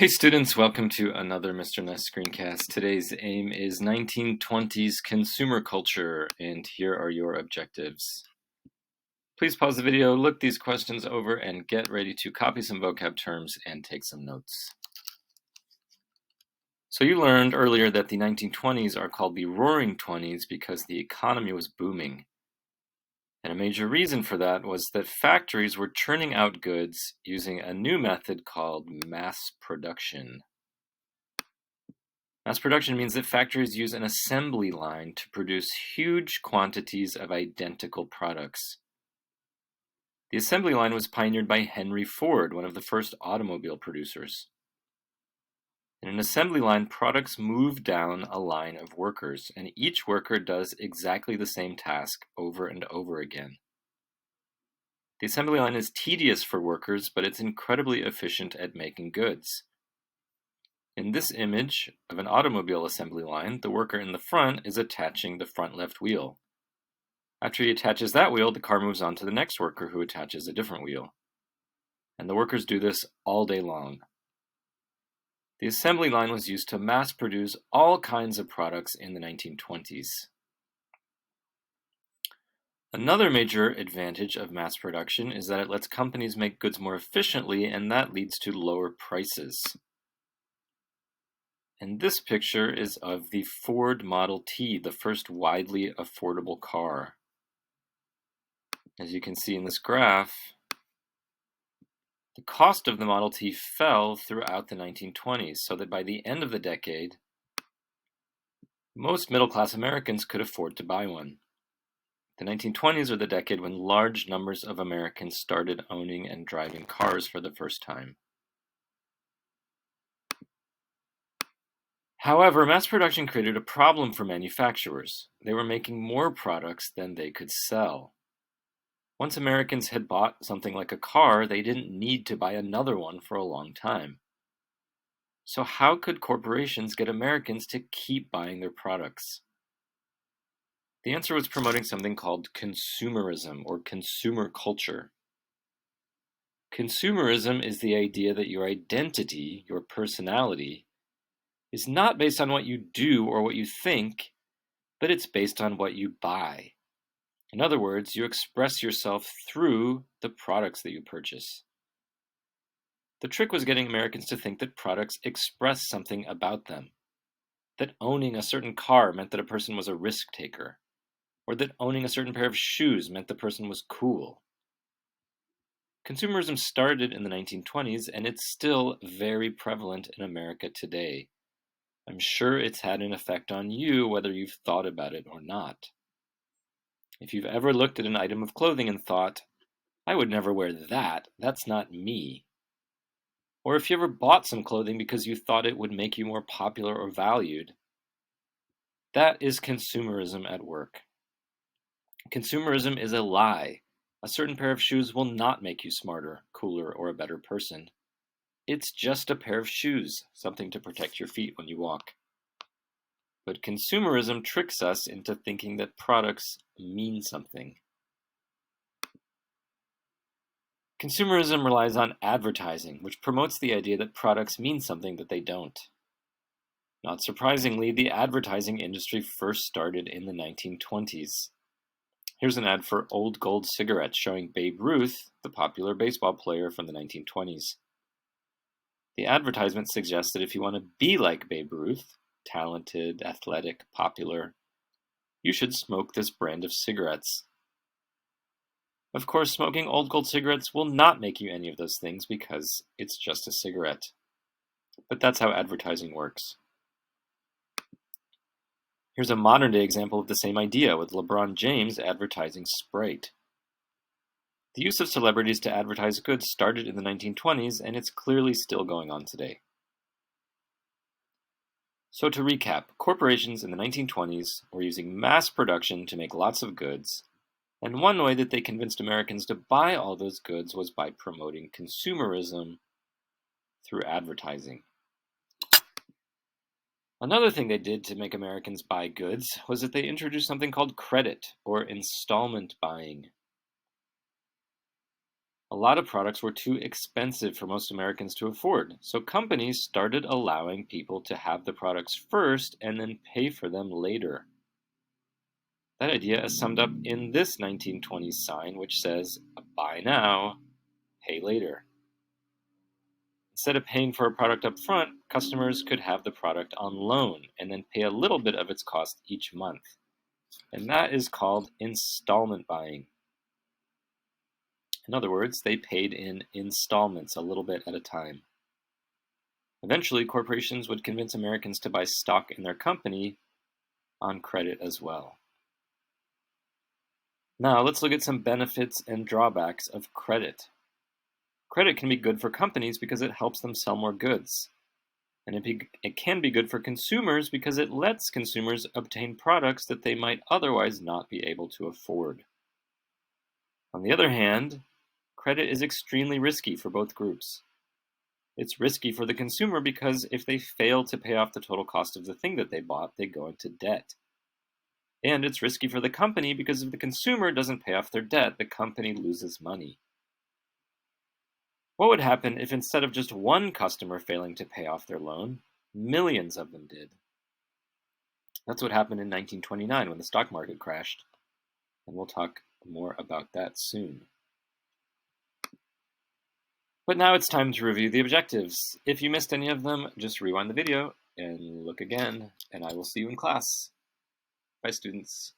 Hey students, welcome to another Mr. Ness screencast. Today's aim is 1920s consumer culture, and here are your objectives. Please pause the video, look these questions over, and get ready to copy some vocab terms and take some notes. So you learned earlier that the 1920s are called the Roaring Twenties because the economy was booming. And a major reason for that was that factories were churning out goods using a new method called mass production. Mass production means that factories use an assembly line to produce huge quantities of identical products. The assembly line was pioneered by Henry Ford, one of the first automobile producers. In an assembly line, products move down a line of workers, and each worker does exactly the same task over and over again. The assembly line is tedious for workers, but it's incredibly efficient at making goods. In this image of an automobile assembly line, the worker in the front is attaching the front left wheel. After he attaches that wheel, the car moves on to the next worker who attaches a different wheel. And the workers do this all day long. The assembly line was used to mass produce all kinds of products in the 1920s. Another major advantage of mass production is that it lets companies make goods more efficiently, and that leads to lower prices. And this picture is of the Ford Model T, the first widely affordable car. As you can see in this graph, the cost of the Model T fell throughout the 1920s, so that by the end of the decade, most middle-class Americans could afford to buy one. The 1920s are the decade when large numbers of Americans started owning and driving cars for the first time. However, mass production created a problem for manufacturers. They were making more products than they could sell. Once Americans had bought something like a car, they didn't need to buy another one for a long time. So how could corporations get Americans to keep buying their products? The answer was promoting something called consumerism or consumer culture. Consumerism is the idea that your identity, your personality, is not based on what you do or what you think, but it's based on what you buy. In other words, you express yourself through the products that you purchase. The trick was getting Americans to think that products express something about them, that owning a certain car meant that a person was a risk taker, or that owning a certain pair of shoes meant the person was cool. Consumerism started in the 1920s, and it's still very prevalent in America today. I'm sure it's had an effect on you, whether you've thought about it or not. If you've ever looked at an item of clothing and thought, I would never wear that, that's not me. Or if you ever bought some clothing because you thought it would make you more popular or valued, that is consumerism at work. Consumerism is a lie. A certain pair of shoes will not make you smarter, cooler, or a better person. It's just a pair of shoes, something to protect your feet when you walk. But consumerism tricks us into thinking that products mean something. Consumerism relies on advertising, which promotes the idea that products mean something that they don't. Not surprisingly, the advertising industry first started in the 1920s. Here's an ad for Old Gold cigarettes showing Babe Ruth, the popular baseball player from the 1920s. The advertisement suggests that if you want to be like Babe Ruth, talented, athletic, popular, you should smoke this brand of cigarettes. Of course, smoking Old Gold cigarettes will not make you any of those things because it's just a cigarette. But that's how advertising works. Here's a modern-day example of the same idea with LeBron James advertising Sprite. The use of celebrities to advertise goods started in the 1920s, and it's clearly still going on today. So to recap, corporations in the 1920s were using mass production to make lots of goods, and one way that they convinced Americans to buy all those goods was by promoting consumerism through advertising. Another thing they did to make Americans buy goods was that they introduced something called credit or installment buying. A lot of products were too expensive for most Americans to afford, so companies started allowing people to have the products first and then pay for them later. That idea is summed up in this 1920s sign, which says, "Buy now, pay later." Instead of paying for a product up front, customers could have the product on loan and then pay a little bit of its cost each month. And that is called installment buying. In other words, they paid in installments a little bit at a time. Eventually, corporations would convince Americans to buy stock in their company on credit as well. Now, let's look at some benefits and drawbacks of credit. Credit can be good for companies because it helps them sell more goods. And it can be good for consumers because it lets consumers obtain products that they might otherwise not be able to afford. On the other hand, credit is extremely risky for both groups. It's risky for the consumer because if they fail to pay off the total cost of the thing that they bought, they go into debt. And it's risky for the company because if the consumer doesn't pay off their debt, the company loses money. What would happen if instead of just one customer failing to pay off their loan, millions of them did? That's what happened in 1929 when the stock market crashed. And we'll talk more about that soon. But now it's time to review the objectives. If you missed any of them, just rewind the video and look again, and I will see you in class. Bye, students.